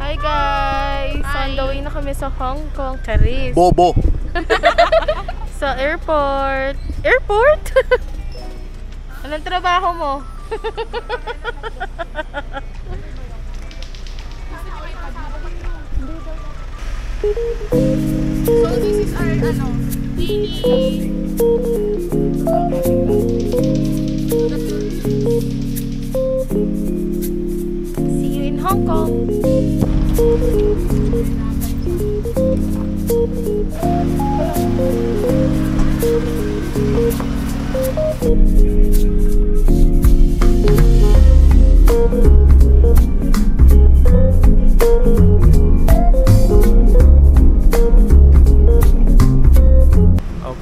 Hi guys! Hi. On the way na kami sa Hong Kong. Charis! Bobo! Sa airport. Airport? Anong trabaho mo? So this is our See you in Hong Kong.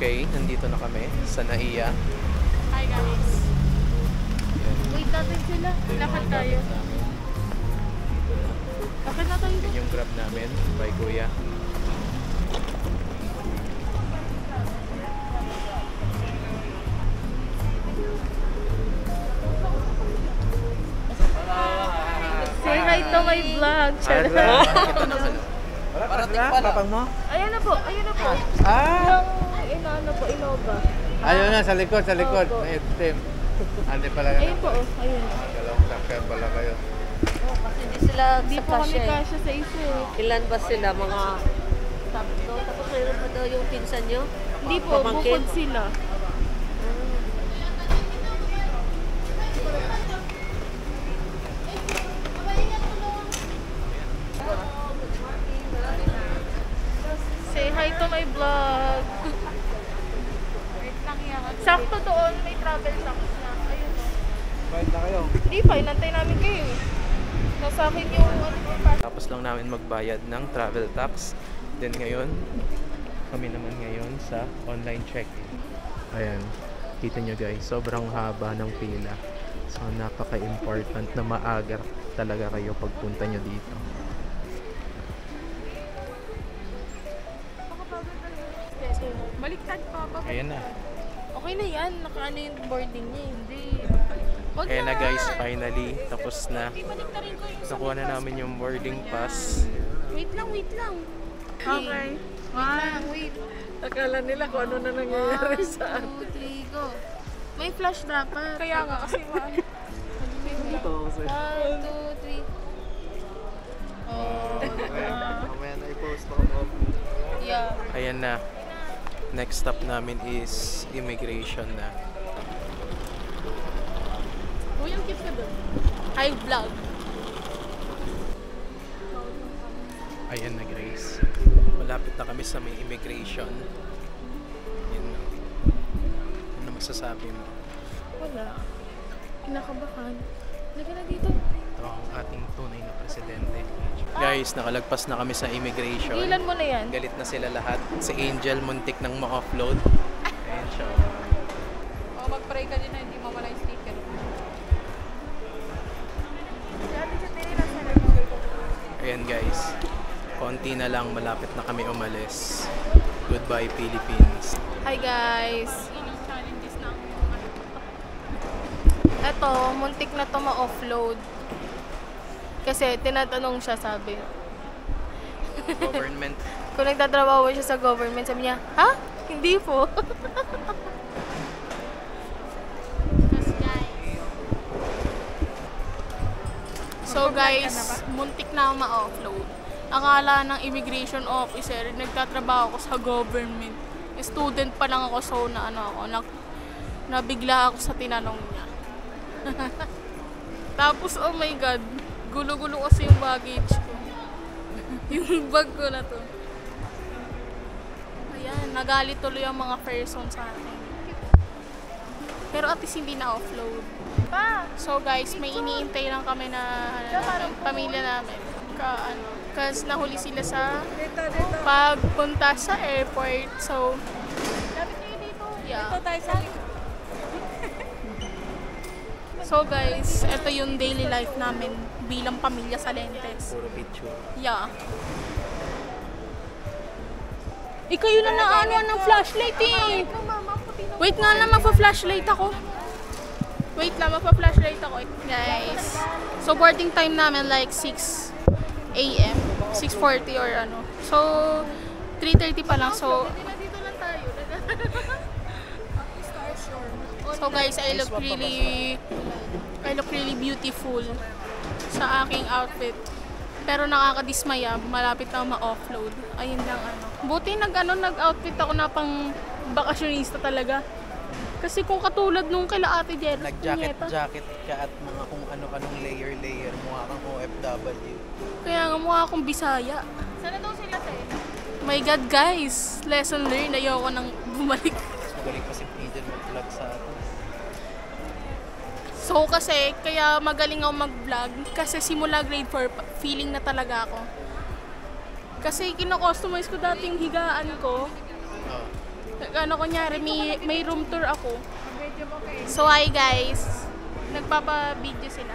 Okay, nandito na kami sa Naiya. Hi guys. Wait natin sila. Lakad tayo. Lakad na tayo. Yung grab namin. Bye kuya. Say hi to my vlog. Ito na sa parating pala. Papang mo? Ayun na po. Ayun na po. Yung po, Innova. Ayun na, sa likod, sa likod. Opo. May itim. Andi pala Ayun po, ayun. Dalawang sakyan pala kayo. Kasi hindi sila Hindi sa po kami kasya. kasya sa isa eh. Ilan ba sila? Mga tatlo. Tapos mayroon pa daw yung pinsan nyo? Hindi po, Pamangkin? bukod sila. Say hi to my vlog. Sakto doon, may travel tax na. Ayun o. Bayad na kayo. Hindi pa, inantay namin kayo eh. Nasa akin yung pass. Tapos lang namin magbayad ng travel tax. Then ngayon, kami naman ngayon sa online check-in. Ayan, kita nyo guys, sobrang haba ng pila. So napaka-important na maaga talaga kayo pagpunta nyo dito. Baliktad pa. Ayan na. Okay na yan, nakaano yung boarding niya. Hindi. Wag Ayan na guys, finally, tapos na. Baliktarin ko yung Nakuha na namin yung boarding pass. Wait lang. Okay. Wait. Akala nila kung ano na nangyayari sa 1, 2, 3, go. May flash dapat. Kaya nga kasi 1. 1, 2, 3. Oh, Mamaya na i-post ako mo. yeah. Ayan na. Next stop namin is immigration na. Uy, ang cute ka dun. Hi, vlog. Ayan na Grace. Malapit na kami sa may immigration. Yan na. Ano masasabi mo? Wala. Kinakabahan. Lagyan na dito. Ito ang ating tunay na presidente. Guys, nakalagpas na kami sa immigration. Ilan mo na yan? Galit na sila lahat. Si Angel muntik nang ma-offload. Ayan siya. O mag-pray ka din na hindi mawala yung sticker. Ayan guys. Konti na lang, malapit na kami umalis. Goodbye Philippines. Hi guys. Eto, muntik na to ma-offload. Kasi tinatanong siya, sabi. Government. Kung nagtatrabaho siya sa government, sabi niya, ha? Hindi po. So guys, muntik na ma-offload. Akala ng immigration officer, nagtatrabaho ako sa government. Student pa lang ako, so nabigla ako sa tinanong niya. Tapos, oh my God, gulo-gulo kasi yung baggage ko. Yung bag ko na to. Ayan, nagalit tuloy ang mga person sa akin. Pero at least hindi na-offload. So guys, may iniintay lang kami na pamilya namin. Kasi nahuli sila sa pagpunta sa airport. So, lapit kayo dito. Yeah. Ito tayo sa likod. So guys, ito yung daily life namin bilang pamilya sa Lentes. Puro picture. Yeah. Ikaw yun na naano ng flashlight eh. Wait nga lang, magpa-flashlight ako. Wait lang, magpa-flashlight ako. Guys, so boarding time namin like 6 AM. 6:40 or ano. So, 3:30 pa lang. So, Dito lang tayo. Star Shore. so guys, I look really beautiful sa aking outfit. Pero nakakadismaya, malapit na ma-offload. Ayun lang ano. Buti nag-outfit ako na pang bakasyonista talaga. Kasi kung katulad nung kila Ate Jer, Nag-jacket ka at mga kung ano-anong layer mukha kang OFW. kaya nga mukha akong Bisaya. Sana daw sila tayo? My God guys, lesson learned. Ayoko nang bumalik. Mas magaling pa si Pidel mag-vlog sa atin. So kasi, kaya magaling ako mag-vlog. Kasi simula grade 4, feeling na talaga ako. Kasi kino-customize ko dating higaan ko. Oh. Ano kunyari, may room tour ako. So hi guys, nagpapa-video sila.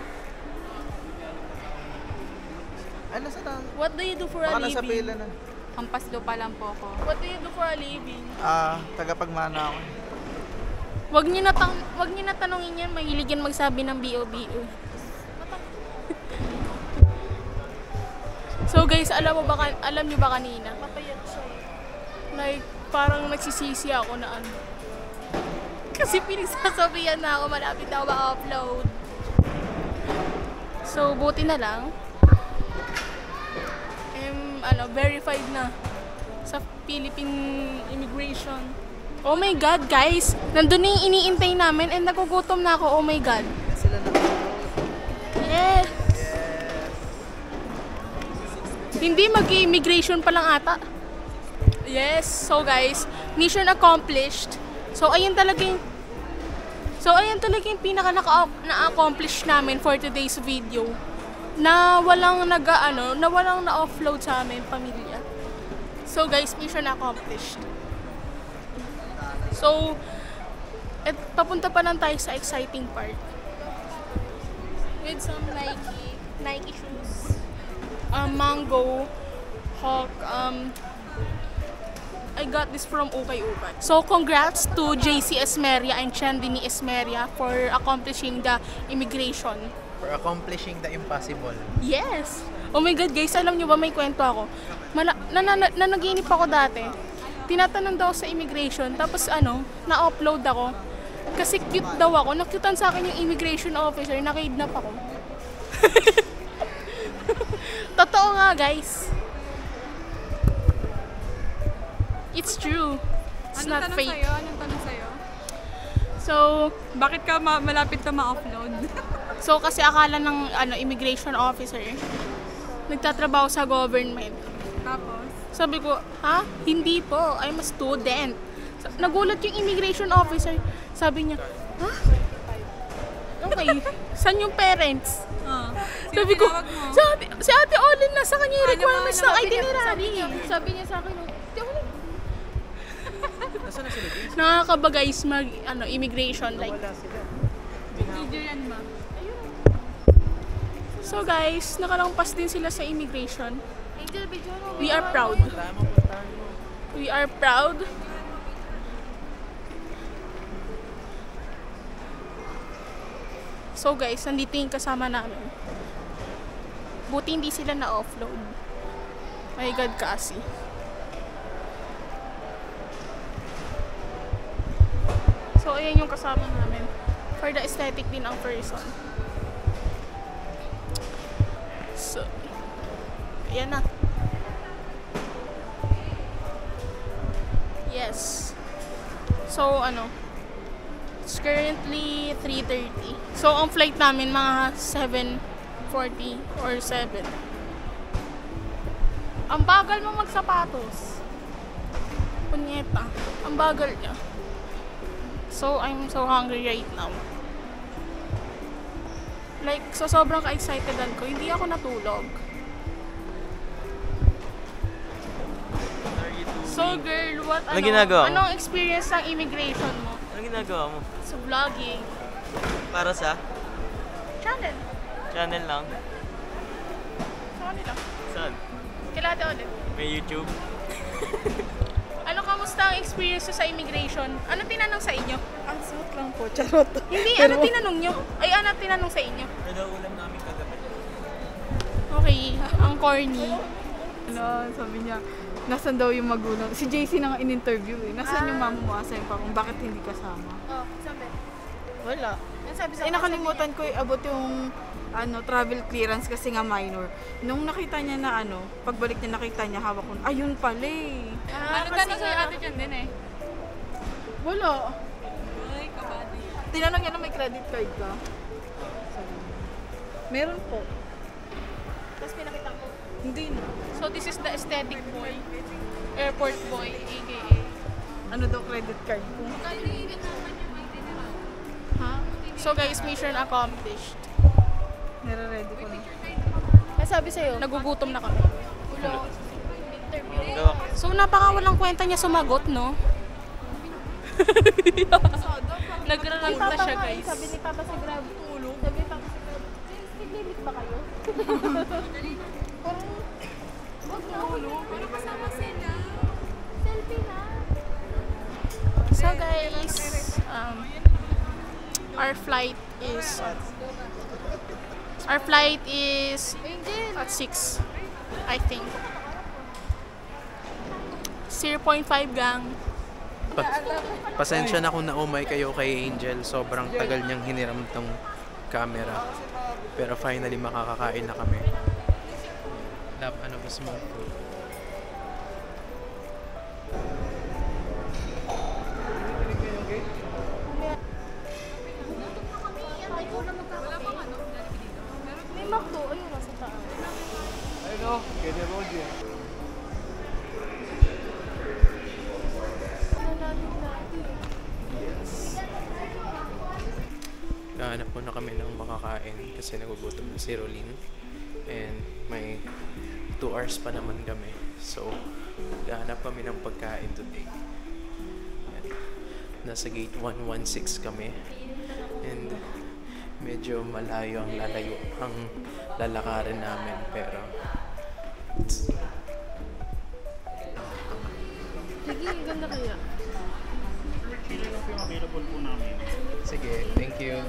Ano sa taas? What do you do for a Baka nasa pila living? na. Hampas lupa lang po ako. What do you do for a living? Tagapagmana ako. Wag niyo na tanongin yan, mahilig yan magsabi ng BO-BO. So guys, alam niyo ba kanina? Papayat siya eh. Like, parang nagsisisi ako na ano. Kasi pinagsasabihan na ako, malapit na ako ma-upload. So, buti na lang. Verified na sa Philippine Immigration. Oh my God, guys! Nandun na yung iniintay namin and nagugutom na ako. Oh my God. Sila na. Yes! Hindi, mag-immigration pa lang ata. Yes! So guys, mission accomplished. So ayun talaga yung pinaka na-accomplish namin for today's video. Na walang na-offload sa amin, pamilya. So guys, mission accomplished. So, papunta pa lang tayo sa exciting part. With some Nike shoes. Mango, Hawk, I got this from Ukay Ukay. So, congrats to JC Esmeria and Chandini Esmeria for accomplishing the immigration. For accomplishing the impossible. Yes! Oh my God, guys, alam nyo ba, may kwento ako. Nanaginip ako dati. Tinatanong daw sa immigration, tapos na-upload ako. Kasi cute daw ako. Nakyutan sa akin yung immigration officer, nakidnap ako. Totoo nga, guys. It's true. It's not fake. Anong tanong sa'yo? So, Bakit ka malapit na ma-upload? so kasi akala ng immigration officer, nagtatrabaho sa government. Tapos? Sabi ko, ha? Hindi po. I'm a student. Nagulat yung immigration officer. Sabi niya, ha? Okay. Saan yung parents? Sabi ko, si Ate Olin na sa kanya yung requirements ng itinerary. Sabi niya sa akin, di ako Nasaan na sila guys? nakakaba guys immigration like. Wala sila. Video yan ba? So guys, nakalampas din sila sa immigration. We are proud. We are proud. So guys, nandito yung kasama namin. Buti hindi sila na-offload. My God, kasi. So ayan yung kasama namin. For the aesthetic din ang person. So, ayan na. Yes. So, it's currently 3:30. So, ang flight namin mga 7:40 or 7. Ang bagal mo magsapatos. Punyeta. Ang bagal niya. So, I'm so hungry right now. Like, so sobrang ka-excitedan ko. Hindi ako natulog. So girl, Anong ginagawa mo? Anong experience ng immigration mo? Anong ginagawa mo? Sa vlogging. Para sa? Channel. Channel lang? Sa kanila. Saan? Kilate ulit. May YouTube? Ano, kamusta ang experience sa immigration? Ano tinanong sa inyo? Ang suot lang po, charot. Hindi, ano tinanong nyo? Ay, ano tinanong sa inyo? Ano daw ulam namin kagabi? Okay, ang corny. Ano, sabi niya, nasan daw yung magulang? Si JC na nga in-interview eh. Nasaan yung mama mo? Asan pa kung bakit hindi kasama? Oh, sabi. Wala. Yan sabi Eh, nakalimutan ko abot yung travel clearance kasi nga minor. Nung nakita niya na pagbalik niya nakita niya hawak ko. Ayun pala eh. Ano ka na sa'yo ate dyan din eh? Wala. Ay, kabady. Tinanong niya na may credit card ka. Sabi niya, meron po. Tapos pinakita ko. Hindi na. So this is the aesthetic boy. Airport boy, aka. Ano daw credit card ko? Ha? So guys, mission accomplished. Nire-ready ko na. Kaya sabi sa'yo, nagugutom na kami. Gawa ko. So napakawalang kwenta niya sumagot, no? Nagrarant na siya, guys. Sabi ni Papa sa Grab, tulong. Sabi ni Papa sa Grab, speed limit ba kayo? Wag na tulong. Pero kasama sila. Selfie na. So guys, our flight is at 6, I think. 0.5 gang. Pasensya na kung naumay kayo kay Angel. Sobrang tagal niyang hiniram tong camera. Pero finally makakakain na kami. Ano ba smoke food? May McDo, ayun nasa taas. Gahanap po na kami ng makakain kasi nagugutom na si Rolyn. And may 2 hours pa naman kami. So, gahanap kami ng pagkain today. Yan. Nasa gate 116 kami. And medyo malayo ang lalakarin namin. Pero, Sige, ang ganda kaya. sige, thank you.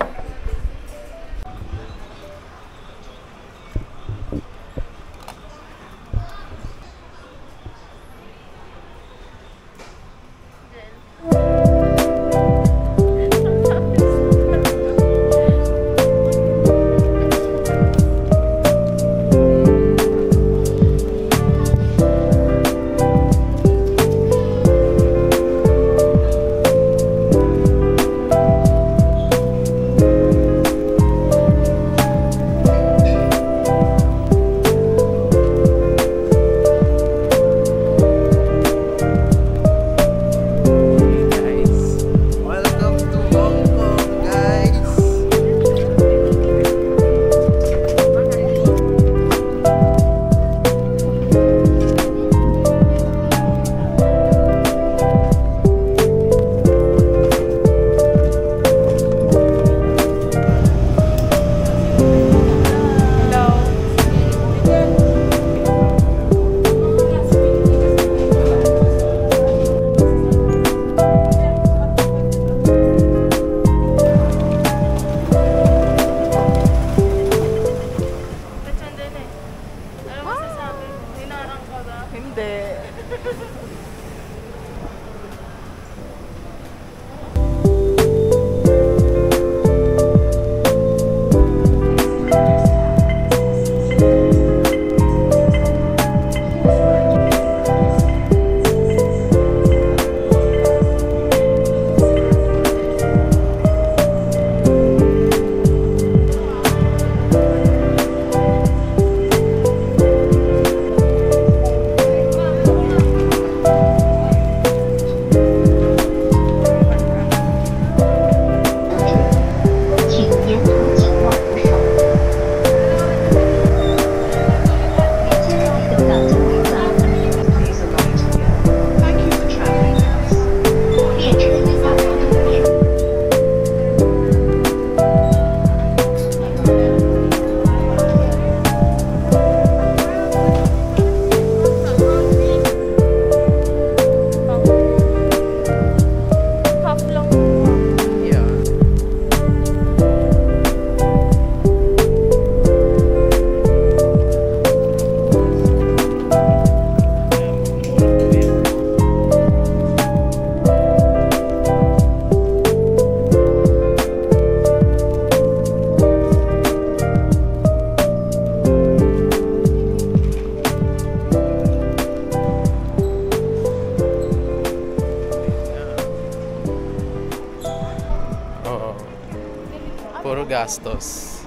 gastos.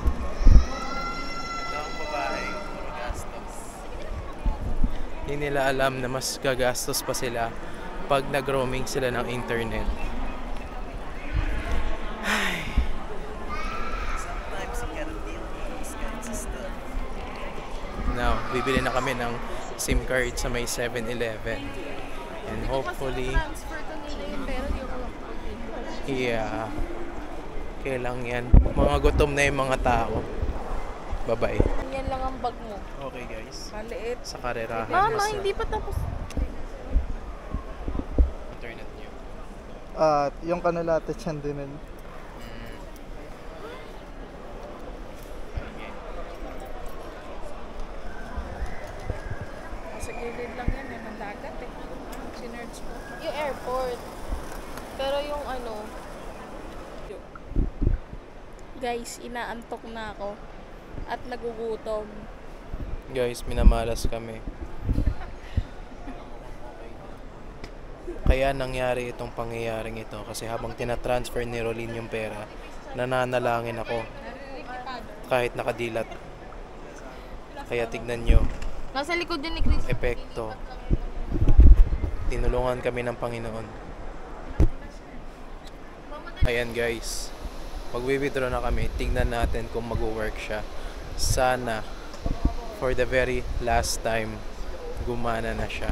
Ito ang babae, puro gastos. Hindi nila alam na mas gagastos pa sila pag nag-roaming sila ng internet. Now, bibili na kami ng SIM card sa may 7-Eleven. And hopefully, Transfer ko nila yung pera, di ko lang. yeah, kailang yan. Mga gutom na yung mga tao. Bye-bye. Yan lang ang bag mo. Okay guys, Maliit. sa karerahan Mama, sa hindi pa tapos. internet nyo. At yung kanilate dyan din. Sa gilid lang yan, may mandagat eh. Sinerge ko. Yung airport. Pero yung ano, guys, inaantok na ako. At nagugutom. Guys, minamalas kami. Kaya nangyari itong pangyayaring ito kasi habang tinatransfer ni Rolin yung pera, nananalangin ako kahit nakadilat. Kaya tignan nyo, Nasa likod yun ni Chris. epekto. Tinulungan kami ng Panginoon. Ayan guys, mag-withdraw na kami. Tignan natin kung mag-work siya. Sana for the very last time gumana na siya.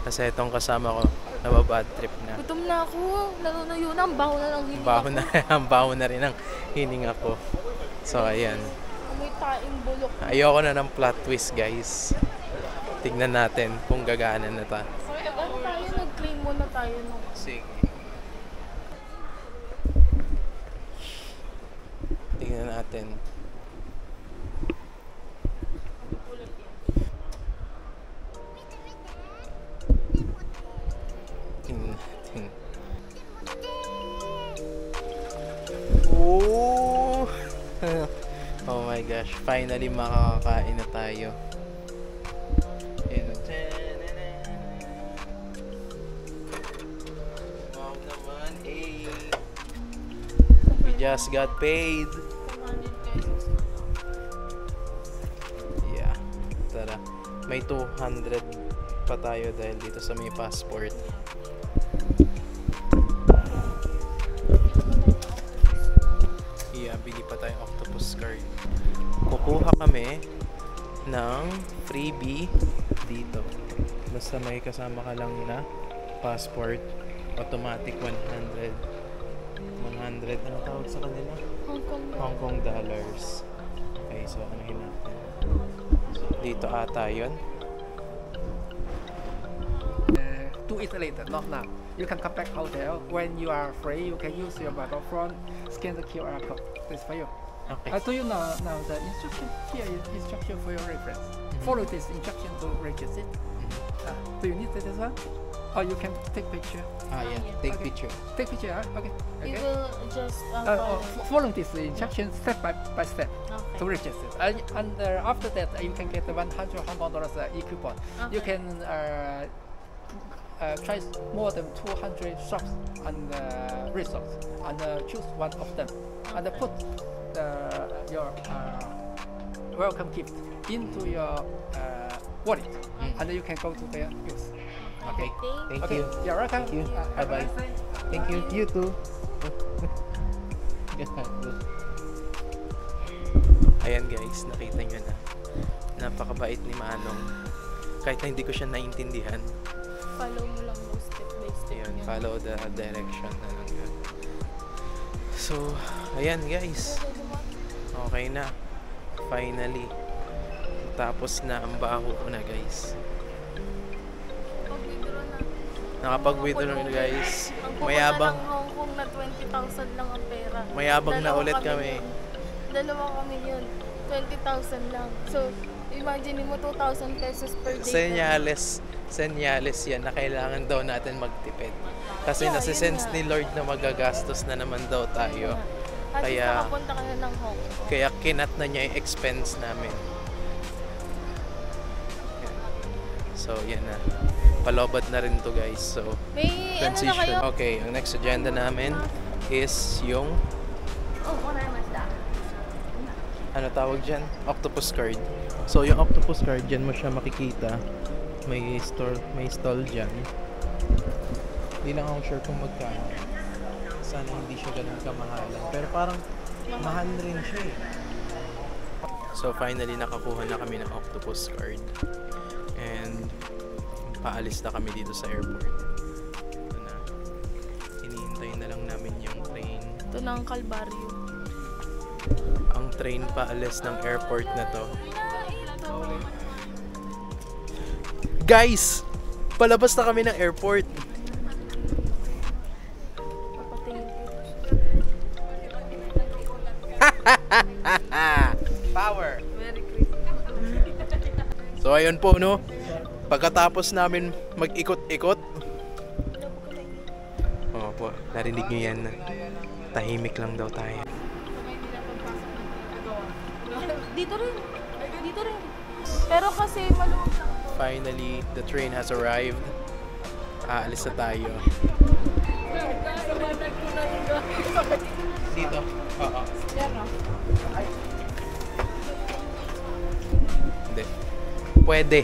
Kasi itong kasama ko nababad trip na. Gutom na ako. Nanunuyo na. Ang baho na ng hininga Baho ko. na, ang baho na rin ang hininga ko. So ayan. Amoy taing bulok. Ayoko na ng plot twist guys. Tignan natin kung gagana na ta. Ano tayo? Nag-claim muna tayo nung. Sige. Tingnan natin. Tingnan natin. Oh! Oh my gosh, finally makakakain na tayo. Wow naman, eh. We just got paid. Yeah. Tara. May 200 pa tayo dahil dito sa may passport. Yeah, bili pa tayong octopus card. Kukuha kami ng freebie dito. Basta may kasama ka lang na passport, automatic 100, ano tawag sa kanila? Hong Kong. Hong Kong dollars. Okay, so anuhin natin. Dito ata yun. Do it later, not now. You can come back hotel when you are free. You can use your mobile phone, scan the QR code. This for you. Okay. Do you know now the instruction? Here is instruction for your reference. Follow this instruction to register. Do you need this one? Or you can take picture. Yeah. Take Okay. picture. Take picture. Okay. We Okay. will just Follow this instruction step by step to Okay. register. And after that, you can get 100 Hong Kong dollars e-coupon. You Okay. can try more than 200 shops and resorts and choose one of them and put your welcome gift into your wallet and you can go to their use. Okay. Thank Okay, you. you're welcome. Thank you. Have a Bye-bye. nice day. Thank you. You too. Ayan guys, nakita nyo na. Napakabait ni Manong. Kahit na hindi ko siya naintindihan. Follow mo lang mo step by step. Ayun, yun. follow the direction na lang yun. So, ayan guys. Okay na. Finally. Tapos na ang baho ko na guys. Pag-withdraw na. Nakapag-withdraw na guys. Ang pupunta Mayabang. ng Hong Kong na 20,000 lang ang pera. Mayabang na Dalawa ulit kami. yun. Dalawa kami yun. 20,000 lang. So, imagine mo 2,000 pesos per day. Senyales yan na kailangan daw natin magtipid. Kasi Yeah, nasisense yun nga. ni Lord na magagastos na naman daw tayo. At least Kaya- nakapunta ka na ng Hong Kong. Kaya kinat na niya yung expense namin. Yan. So, yan na. Palobot na rin to guys. So, May ano na kayo? transition. Okay, ang next agenda namin is yung ano tawag dyan? Octopus card. So yung octopus card, dyan mo siya makikita. May stall dyan. Hindi lang ako sure kung magkano. Sana hindi siya ganun kamahalan. Pero parang mahal rin siya eh. So finally nakakuha na kami ng octopus card. And paalis na kami dito sa airport. Ito na. Hinihintay na lang namin yung train. Ito na ang Kalbaryo. Ang train paalis ng airport na to. Guys! Palabas na kami ng airport. Power! So ayun po no. Pagkatapos namin mag-ikot-ikot. Oo po, narinig nyo yan. Tahimik lang daw tayo. Dito rin. Dito rin. Pero kasi maluwag lang. Finally, the train has arrived. Aalis na tayo. Dito? Oo. Hindi. Pwede.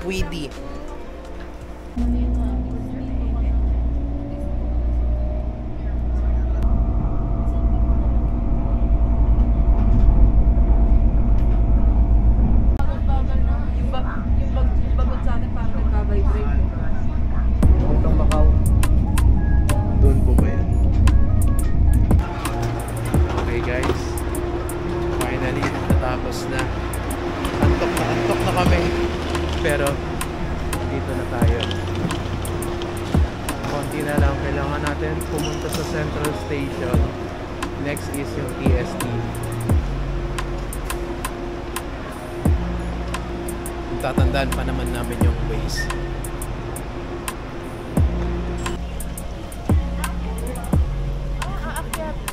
Pwede. Doon po ba yan? Okay guys. Finally, natapos na. Antok na kami. Pero, dito na tayo. Konti na lang. Kailangan natin pumunta sa Central Station. Next is yung TST. Tatandaan pa naman namin yung ways.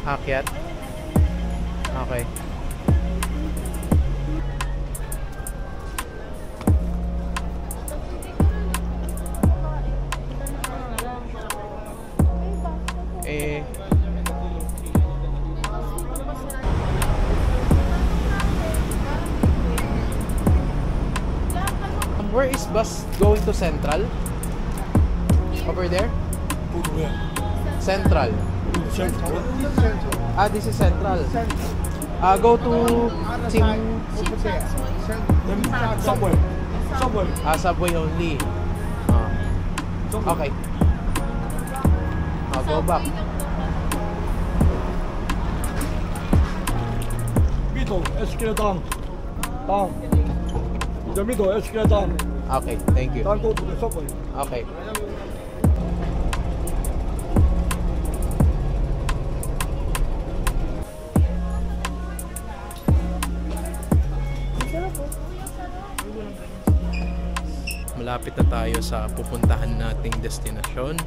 Akyat? Okay. Where is bus going to Central? Over there? Central. Ah, this is Central. Go to Subway. Subway only. Okay. Go back. Middle, escalator down. Down. In the middle, escalator down. Okay, thank you. Then go to the subway. Okay. Malapit na tayo sa pupuntahan nating destinasyon.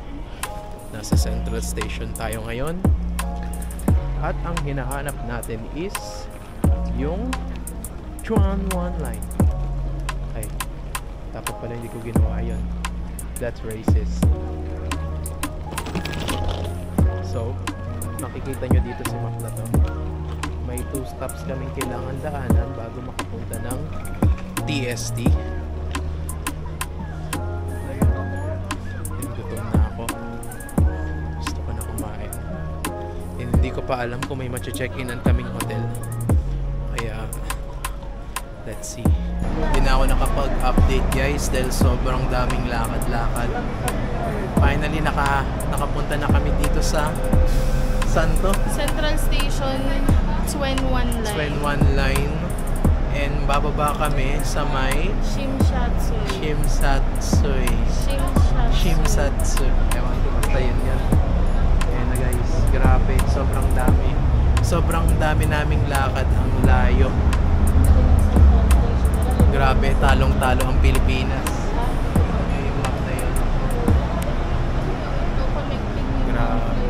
Nasa Central Station tayo ngayon. At ang hinahanap natin is yung Chuanwan Line. Okay. Dapat pala hindi ko ginawa yun. That's racist. So, makikita nyo dito sa map na to. May 2 stops kaming kailangan daanan bago makapunta ng TST. Gutom na ako. Gusto ko na kumain. Hindi ko pa alam kung may ma-check-in-an kaming hotel. Kaya, let's see. Hindi na ako nakapag-update guys dahil sobrang daming lakad-lakad. Finally, nakapunta na kami dito sa Santo? Central Station, Chuanwan Line. Chuanwan Line. And bababa kami sa may Shimsatsuy. Ewan ko basta yun yan. Ayan na guys, grabe, sobrang dami. Sobrang dami naming lakad, ang layo. Grabe, talong-talo ang Pilipinas. Yung map na yun. Grabe.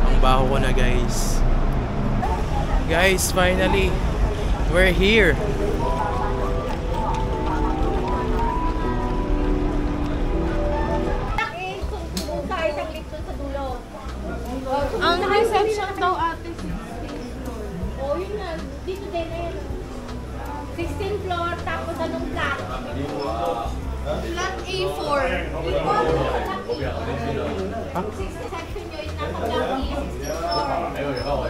Ang baho ko na guys. Guys, finally, we're here. Ang reception daw ate. Anong flat? Flat A4. Ang 60 section nyo is nasa flat A4.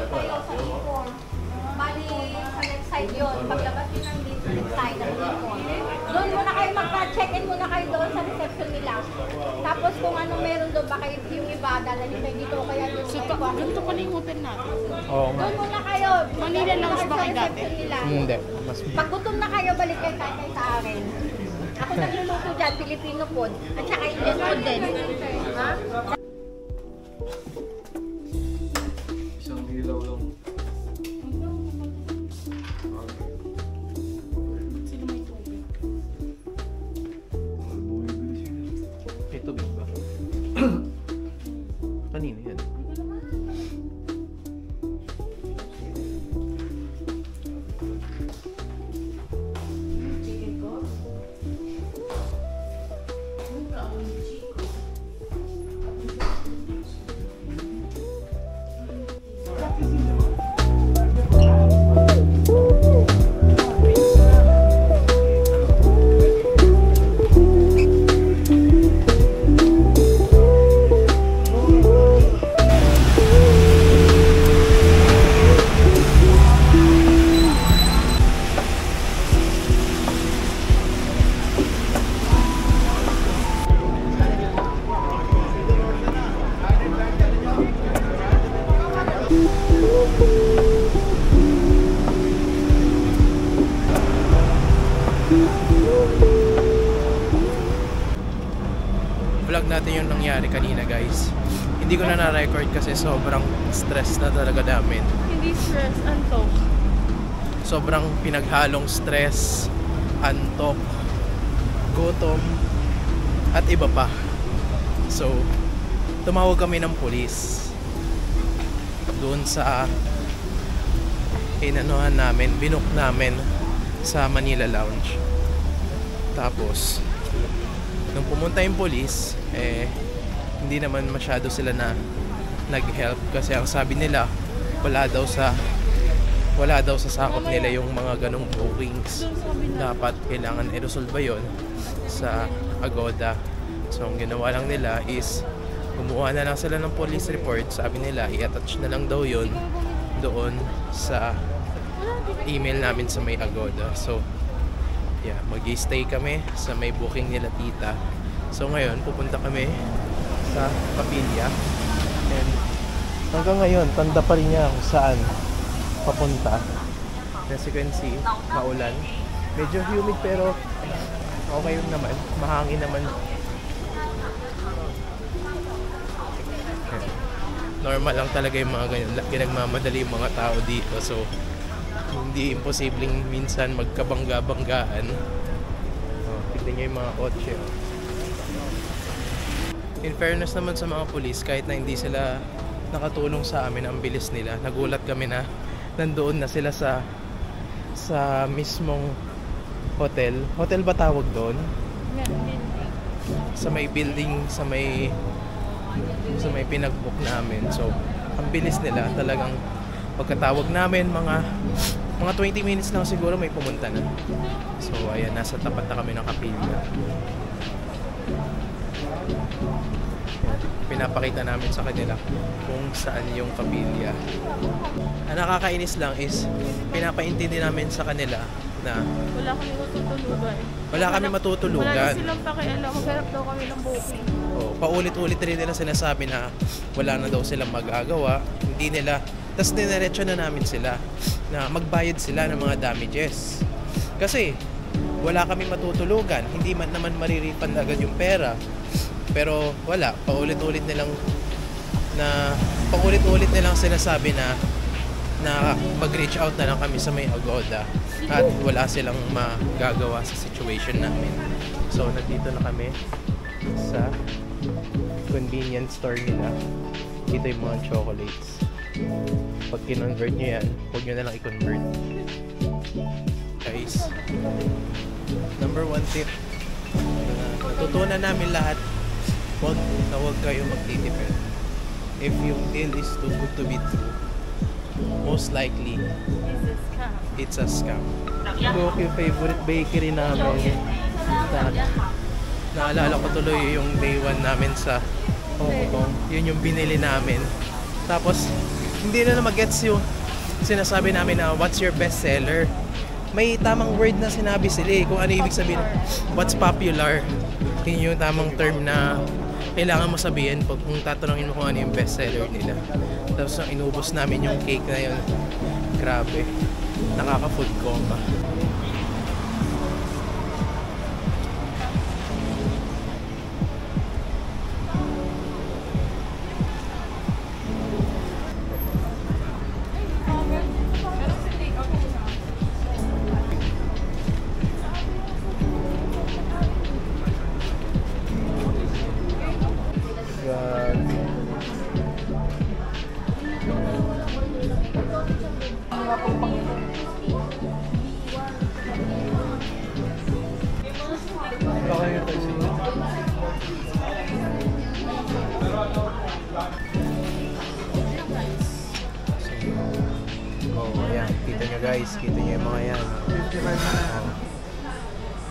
Bali, sa left side yun. Paglabas yun ng dito, left side ng A4. Doon muna kayo magpa-check-in muna kayo doon sa reception nila. Tapos kung anong meron doon, baka yung iba, dalhin kayo dito o kaya doon. So, ganito pala yung hotel natin. Oo nga. Doon muna kayo. Manila Lounge ba kayo dati? Hindi. Mas Pag gutom na kayo, balik kayo sa akin. Ako nagluluto dyan, Filipino food. At saka Indian food din. Ha? Isang ilaw lang. Sino may tubig? may tubig ba? Kanina yan. Vlog natin yung nangyari kanina, guys. Hindi ko na na-record kasi sobrang stress na talaga namin. Hindi stress, antok. Sobrang pinaghalong stress, antok, gutom, at iba pa. So, tumawag kami ng pulis. Doon sa inanuhan namin, binook namin sa Manila Lounge. Tapos, nung pumunta yung police, hindi naman masyado sila na nag-help kasi ang sabi nila wala daw sa sakop nila yung mga ganong bookings. Dapat kailangan i-resolve yon sa Agoda. So ang ginawa lang nila is gumawa na lang sila ng police report. Sabi nila i-attach na lang daw yon doon sa email namin sa may Agoda. So yeah, mag-stay kami sa may booking nila tita. So ngayon, pupunta kami sa Kapilya. And hanggang ngayon, tanda pa rin niya kung saan papunta. As you can see, maulan. Medyo humid pero okay naman. Mahangin naman. Normal lang talaga yung mga ganyan. Pinagmamadali yung mga tao dito. So, hindi imposibleng minsan magkabangga-banggaan. Tignan nyo yung mga kotse. In fairness naman sa mga pulis, kahit na hindi sila nakatulong sa amin, ang bilis nila. Nagulat kami na nandoon na sila sa mismong hotel. Hotel ba tawag doon? Sa may building, sa may pinag-book namin. So, ang bilis nila. Talagang pagkatawag namin, mga 20 minutes lang siguro may pumunta na. So, ayan, nasa tapat na kami ng Kapilya. Pinapakita namin sa kanila kung saan yung Kapilya. Ang nakakainis lang is pinapaintindi namin sa kanila na Wala kami matutulugan. wala kami matutulugan. Wala na silang pakialam. Maghanap daw kami ng booking. Paulit-ulit rin nila sinasabi na wala na daw silang magagawa. Hindi nila. Tapos diniretso na namin sila na magbayad sila ng mga damages. Kasi wala kami matutulugan. Hindi man naman marirefund agad yung pera. Pero wala, paulit-ulit nilang sinasabi na mag-reach out na lang kami sa may Agoda at wala silang magagawa sa situation namin. So nandito na kami sa convenience store nila. Dito yung mga chocolates. Pag kinonvert nyo yan, huwag nyo na lang i-convert. Guys, number 1 tip natutunan namin lahat, huwag kayo magtitipid. If yung deal is too good to be true, most likely Is this scam? it's a scam. Tokyo favorite bakery namin. Naalala ko tuloy yung day 1 namin sa Hong Kong. Yun yung binili namin. Tapos, hindi na mag-gets yung sinasabi namin na what's your best seller. May tamang word na sinabi sila eh, kung ano ibig sabihin. What's popular. Yun yung tamang term na kailangan mo sabihin pag kung tatanungin mo kung ano yung best seller nila. Tapos nang inubos namin yung cake na yun. Grabe. Nakaka-food coma. Oh, ayan. Kita nyo guys. Kita nyo yung mga yan.